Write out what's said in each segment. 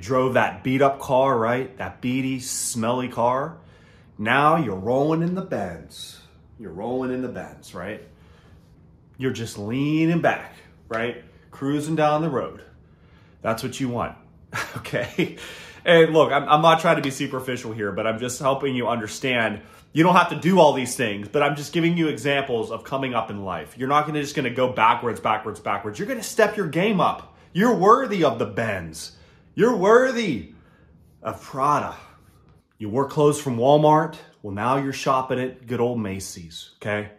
drove that beat up car, right? That beady, smelly car. Now you're rolling in the Benz. You're rolling in the Benz, right? You're just leaning back, right? Cruising down the road. That's what you want, okay? And look, I'm not trying to be superficial here, but I'm just helping you understand you don't have to do all these things, but I'm just giving you examples of coming up in life. You're not just gonna go backwards. You're gonna step your game up. You're worthy of the Benz. You're worthy of Prada. You wore clothes from Walmart. Well, now you're shopping at good old Macy's, okay?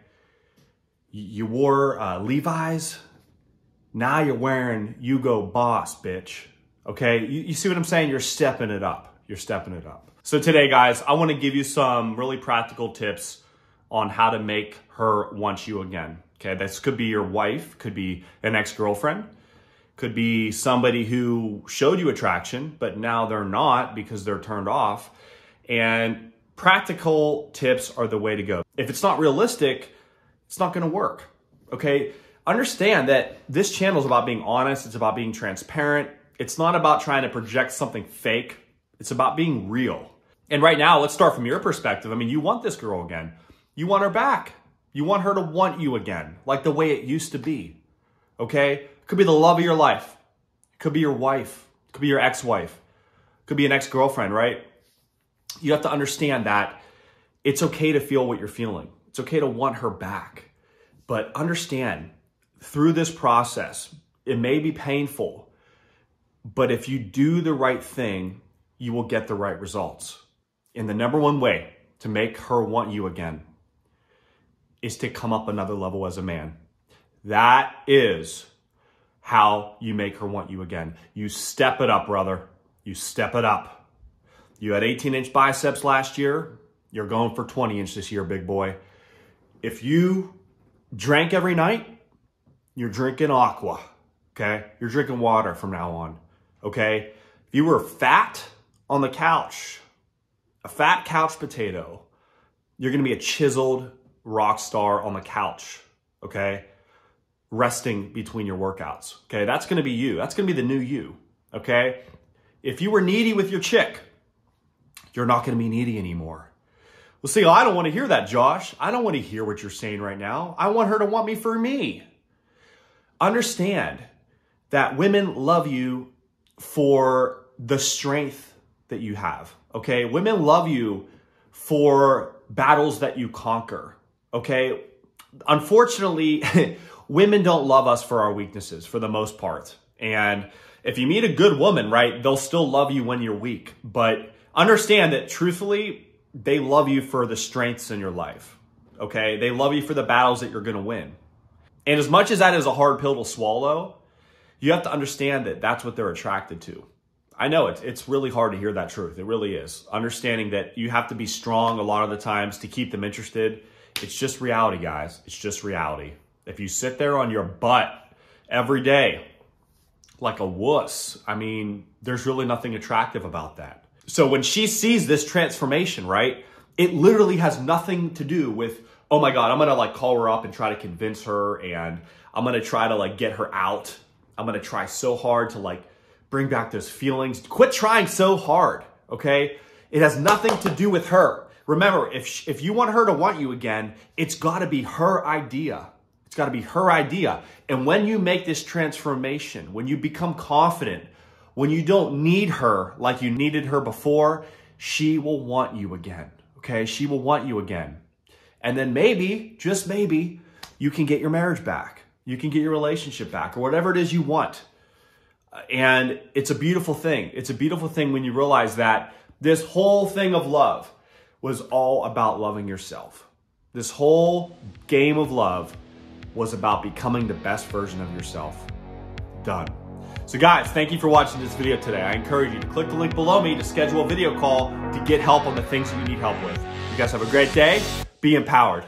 You wore Levi's. Now you're wearing Hugo Boss, bitch. Okay, you see what I'm saying? You're stepping it up. You're stepping it up. So today, guys, I want to give you some really practical tips on how to make her want you again. Okay, this could be your wife, could be an ex-girlfriend, could be somebody who showed you attraction, but now they're not because they're turned off. And practical tips are the way to go. If it's not realistic, it's not going to work. Okay, understand that this channel is about being honest. It's about being transparent. It's not about trying to project something fake. It's about being real. And right now, let's start from your perspective. I mean, you want this girl again. You want her back. You want her to want you again, like the way it used to be. Okay? It could be the love of your life. It could be your wife. It could be your ex-wife. It could be an ex-girlfriend, right? You have to understand that it's okay to feel what you're feeling. It's okay to want her back. But understand, through this process, it may be painful, but if you do the right thing, you will get the right results. And the number one way to make her want you again is to come up another level as a man. That is how you make her want you again. You step it up, brother. You step it up. You had 18-inch biceps last year. You're going for 20-inch this year, big boy. If you drank every night, you're drinking aqua, okay? You're drinking water from now on, okay? If you were fat on the couch, a fat couch potato, you're gonna be a chiseled rock star on the couch, okay? Resting between your workouts, okay? That's gonna be you. That's gonna be the new you, okay? If you were needy with your chick, you're not gonna be needy anymore. Well, see, I don't wanna hear that, Josh. I don't wanna hear what you're saying right now. I want her to want me for me. Understand that women love you for the strength that you have, okay? Women love you for battles that you conquer, okay? Unfortunately, women don't love us for our weaknesses for the most part. And if you meet a good woman, right, they'll still love you when you're weak. But understand that truthfully, they love you for the strengths in your life, okay? They love you for the battles that you're gonna win. And as much as that is a hard pill to swallow, you have to understand that that's what they're attracted to. I know it's really hard to hear that truth. It really is. Understanding that you have to be strong a lot of the times to keep them interested. It's just reality, guys. It's just reality. If you sit there on your butt every day like a wuss, I mean, there's really nothing attractive about that. So when she sees this transformation, right, it literally has nothing to do with, oh my God, I'm gonna like call her up and try to convince her, and I'm gonna try to like get her out. I'm gonna try so hard to like bring back those feelings. Quit trying so hard, okay? It has nothing to do with her. Remember, if you want her to want you again, it's gotta be her idea. It's gotta be her idea. And when you make this transformation, when you become confident, when you don't need her like you needed her before, she will want you again, okay? She will want you again. And then maybe, just maybe, you can get your marriage back. You can get your relationship back, or whatever it is you want. And it's a beautiful thing. It's a beautiful thing when you realize that this whole thing of love was all about loving yourself. This whole game of love was about becoming the best version of yourself. Done. So guys, thank you for watching this video today. I encourage you to click the link below me to schedule a video call to get help on the things that you need help with. You guys have a great day. Be empowered.